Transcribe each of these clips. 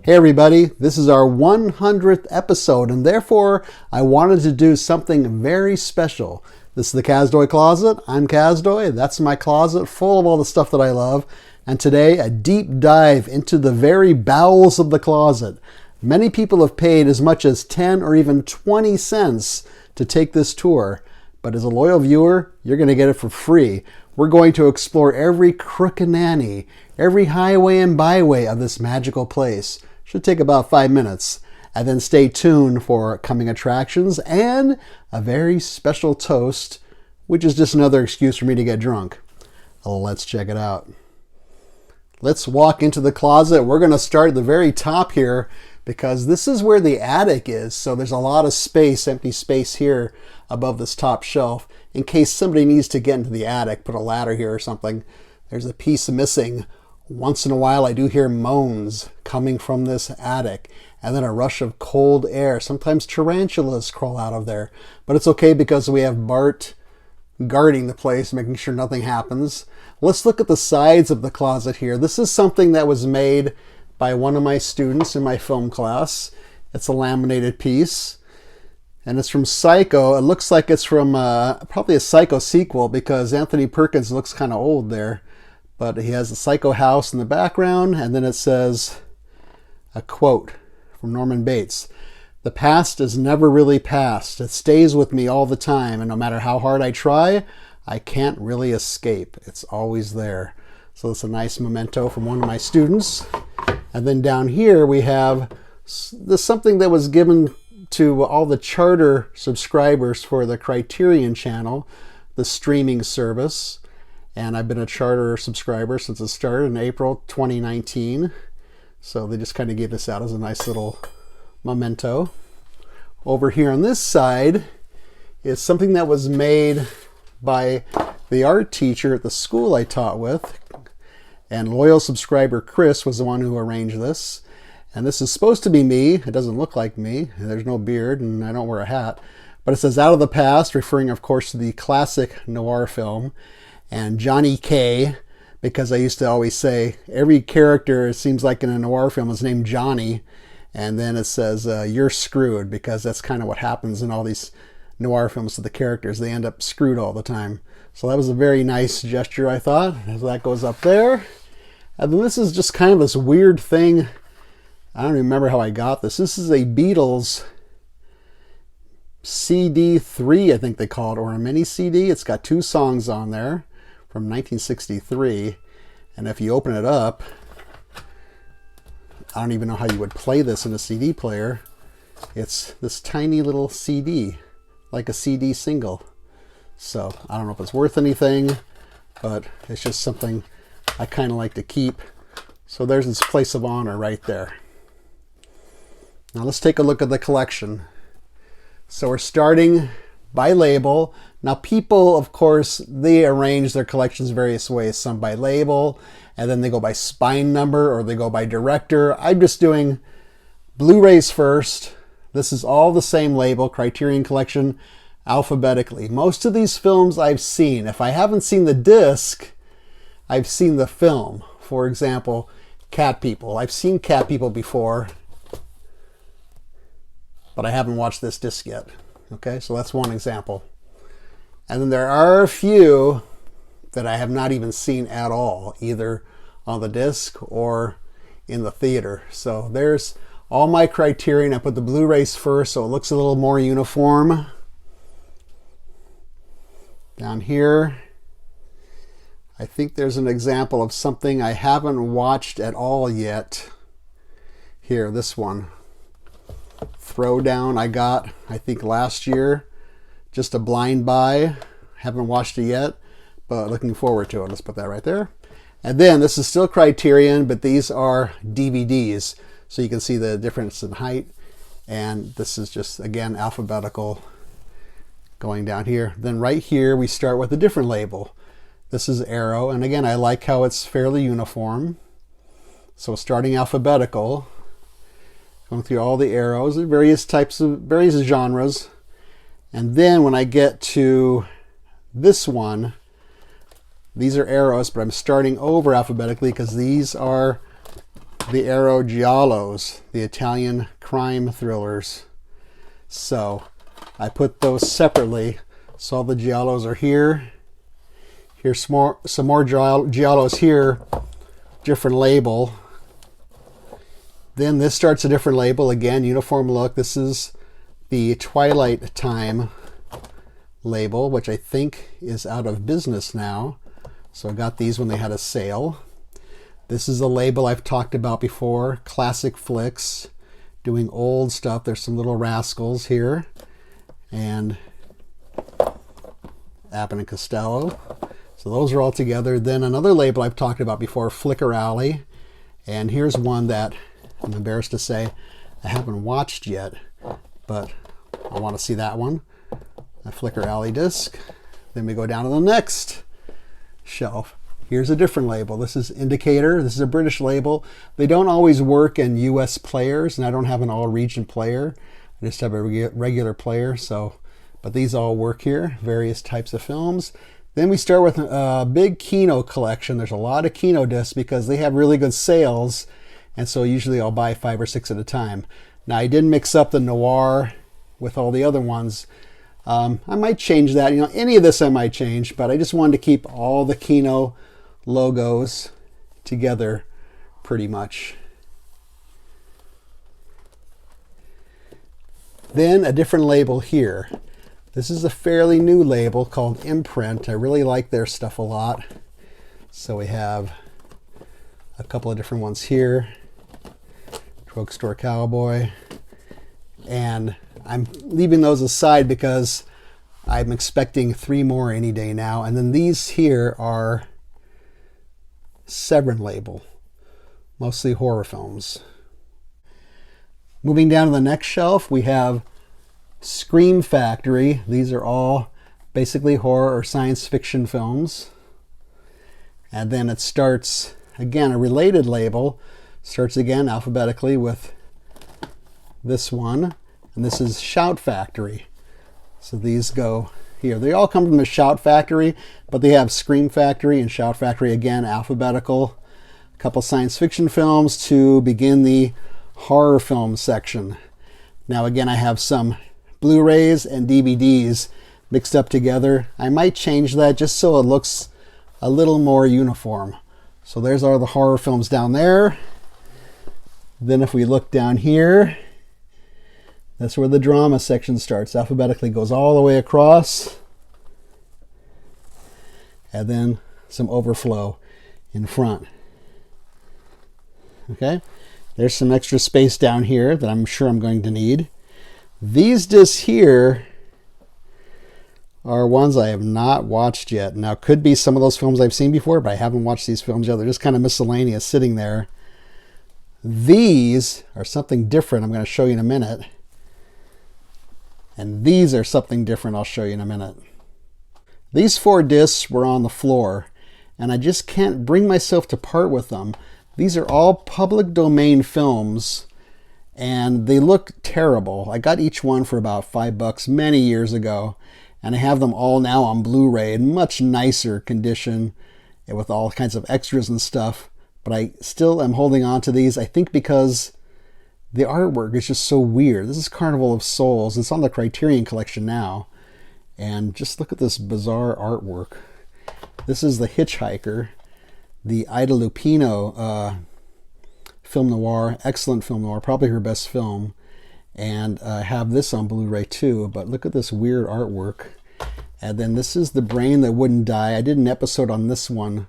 Hey everybody, this is our 100th episode, and therefore I wanted to do something very special. This is the Kazdoy Closet. I'm Kazdoy. That's my closet full of all the stuff that I love. And today, a deep dive into the very bowels of the closet. Many people have paid as much as 10 or even 20 cents to take this tour. But as a loyal viewer, you're going to get it for free. We're going to explore every crook and nanny, every highway and byway of this magical place. Should take about 5 minutes. And then stay tuned for coming attractions and a very special toast, which is just another excuse for me to get drunk. Let's check it out. Let's walk into the closet. We're going to start at the very top here because this is where the attic is. So there's a lot of space, empty space here above this top shelf in case somebody needs to get into the attic, put a ladder here or something. There's a piece missing. Once in a while, I do hear moans coming from this attic and then a rush of cold air. Sometimes tarantulas crawl out of there, but it's okay because we have Bart guarding the place, making sure nothing happens. Let's look at the sides of the closet here. This is something that was made by one of my students in my film class. It's a laminated piece and it's from Psycho. It looks like it's from probably a Psycho sequel because Anthony Perkins looks kind of old there. But he has the Psycho house in the background, and then it says a quote from Norman Bates. "The past is never really past. It stays with me all the time, and no matter how hard I try, I can't really escape. It's always there." So it's a nice memento from one of my students. And then down here we have something that was given to all the charter subscribers for the Criterion channel, the streaming service. And I've been a charter subscriber since it started in April 2019. So they just kind of gave this out as a nice little memento. Over here on this side is something that was made by the art teacher at the school I taught with. And loyal subscriber Chris was the one who arranged this. And this is supposed to be me. It doesn't look like me. There's no beard and I don't wear a hat. But it says "Out of the Past," referring of course to the classic noir film. And Johnny K, because I used to always say every character, it seems like in a noir film, is named Johnny. And then it says, "You're screwed," because that's kind of what happens in all these noir films to the characters. They end up screwed all the time. So that was a very nice gesture, I thought. As that goes up there. And then this is just kind of this weird thing. I don't even remember how I got this. This is a Beatles CD3, I think they call it, or a mini CD. It's got 2 songs on there from 1963, and if you open it up, I don't even know how you would play this in a CD player. It's this tiny little CD, like a CD single. So I don't know if it's worth anything, but it's just something I kind of like to keep. So there's its place of honor right there. Now let's take a look at the collection. So we're starting by label. Now people, of course, they arrange their collections various ways. Some by label, and then they go by spine number, or they go by director. I'm just doing Blu-rays first. This is all the same label, Criterion Collection, alphabetically. Most of these films I've seen. If I haven't seen the disc, I've seen the film. For example, Cat People. I've seen Cat People before, but I haven't watched this disc yet. Okay, so that's one example. And then there are a few that I have not even seen at all, either on the disc or in the theater. So there's all my Criterion. I put the Blu-rays first so it looks a little more uniform. Down here, I think there's an example of something I haven't watched at all yet. Here, this one. Throwdown I got, I think, last year. Just a blind buy. Haven't watched it yet, but looking forward to it. Let's put that right there. And then this is still Criterion, but these are DVDs. So you can see the difference in height. And this is just, again, alphabetical going down here. Then right here, we start with a different label. This is Arrow. And again, I like how it's fairly uniform. So starting alphabetical. Going through all the arrows, various types of, various genres. And then when I get to this one, these are arrows, but I'm starting over alphabetically because these are the Arrow Giallos, the Italian crime thrillers. So I put those separately. So all the Giallos are here. Here's some more Giallos here, different label. Then this starts a different label, again, uniform look. This is the Twilight Time label, which I think is out of business now. So I got these when they had a sale. This is a label I've talked about before, Classic Flicks, doing old stuff. There's some little rascals here, and Abbott and Costello. So those are all together. Then another label I've talked about before, Flicker Alley. And here's one that I'm embarrassed to say I haven't watched yet, but I want to see that one. A Flicker Alley disc. Then we go down to the next shelf. Here's a different label. This is Indicator. This is a British label. They don't always work in US players, and I don't have an all-region player. I just have a regular player. But these all work here. Various types of films. Then we start with a big Kino collection. There's a lot of Kino discs because they have really good sales, and so usually I'll buy 5 or 6 at a time. Now I did mix up the noir with all the other ones. I might change that. Any of this I might change, but I just wanted to keep all the Kino logos together pretty much. Then a different label here. This is a fairly new label called Imprint. I really like their stuff a lot. So we have a couple of different ones here. Drugstore Cowboy. And I'm leaving those aside because I'm expecting 3 more any day now. And then these here are Severin label, mostly horror films. Moving down to the next shelf, we have Scream Factory. These are all basically horror or science fiction films. And then it starts, again, a related label. Starts again alphabetically with this one. And this is Shout Factory. So these go here. They all come from the Shout Factory, but they have Scream Factory and Shout Factory, again, alphabetical. A couple science fiction films to begin the horror film section. Now again, I have some Blu-rays and DVDs mixed up together. I might change that just so it looks a little more uniform. So there's all the horror films down there. Then if we look down here, that's where the drama section starts. Alphabetically goes all the way across. And then some overflow in front. Okay, there's some extra space down here that I'm sure I'm going to need. These discs here are ones I have not watched yet. Now, could be some of those films I've seen before, but I haven't watched these films yet. They're just kind of miscellaneous sitting there. These are something different I'm going to show you in a minute. And these are something different I'll show you in a minute. These 4 discs were on the floor, and I just can't bring myself to part with them. These are all public domain films, and they look terrible. I got each one for about $5 many years ago, and I have them all now on Blu-ray in much nicer condition and with all kinds of extras and stuff. But I still am holding on to these, I think because the artwork is just so weird. This is Carnival of Souls. It's on the Criterion Collection now. And just look at this bizarre artwork. This is The Hitchhiker, the Ida Lupino film noir, excellent film noir, probably her best film. And I have this on Blu-ray too, but look at this weird artwork. And then this is The Brain That Wouldn't Die. I did an episode on this one,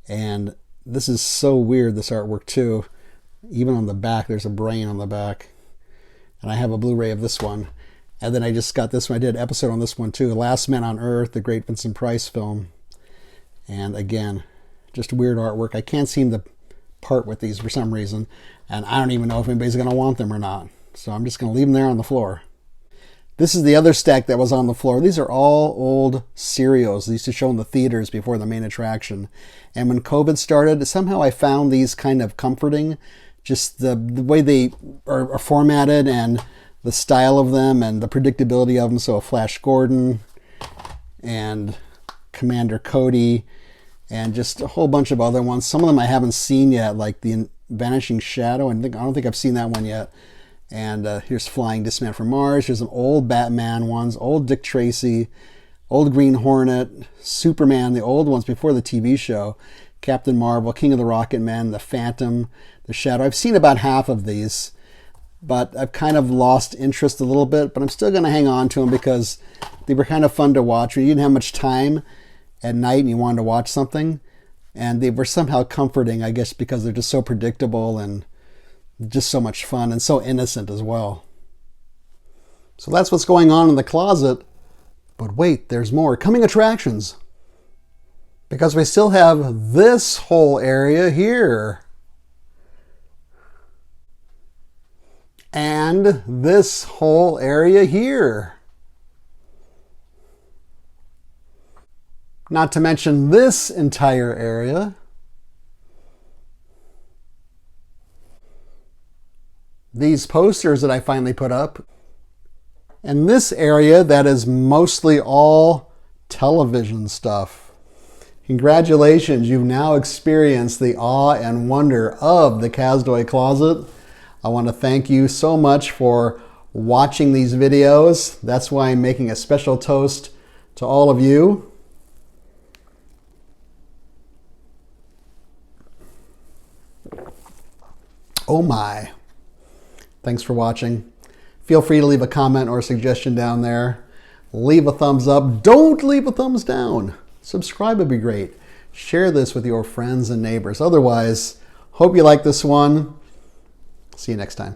and this is so weird, this artwork too. Even on the back, there's a brain on the back. And I have a Blu-ray of this one. And then I just got this one. I did an episode on this one too. Last Man on Earth, the great Vincent Price film. And again, just weird artwork. I can't seem to part with these for some reason. And I don't even know if anybody's going to want them or not. So I'm just going to leave them there on the floor. This is the other stack that was on the floor. These are all old serials. They used to show in the theaters before the main attraction. And when COVID started, somehow I found these kind of comforting. Just the way they are formatted and the style of them and the predictability of them. So Flash Gordon and Commander Cody and just a whole bunch of other ones. Some of them I haven't seen yet, like the Vanishing Shadow. I don't think I've seen that one yet. And here's Flying Discman from Mars. Here's some old Batman ones, old Dick Tracy, old Green Hornet, Superman, the old ones before the TV show, Captain Marvel, King of the Rocket Men, The Phantom, The Shadow. I've seen about half of these, but I've kind of lost interest a little bit, but I'm still going to hang on to them because they were kind of fun to watch. When you didn't have much time at night and you wanted to watch something, and they were somehow comforting, I guess, because they're just so predictable and just so much fun and so innocent as well. So that's what's going on in the closet. But wait, there's more. Coming attractions. Because we still have this whole area here. And this whole area here. Not to mention this entire area. These posters that I finally put up. And this area that is mostly all television stuff. Congratulations, you've now experienced the awe and wonder of the Kazdoy Closet. I want to thank you so much for watching these videos. That's why I'm making a special toast to all of you. Oh my. Thanks for watching. Feel free to leave a comment or a suggestion down there. Leave a thumbs up. Don't leave a thumbs down. Subscribe would be great. Share this with your friends and neighbors. Otherwise, hope you like this one. See you next time.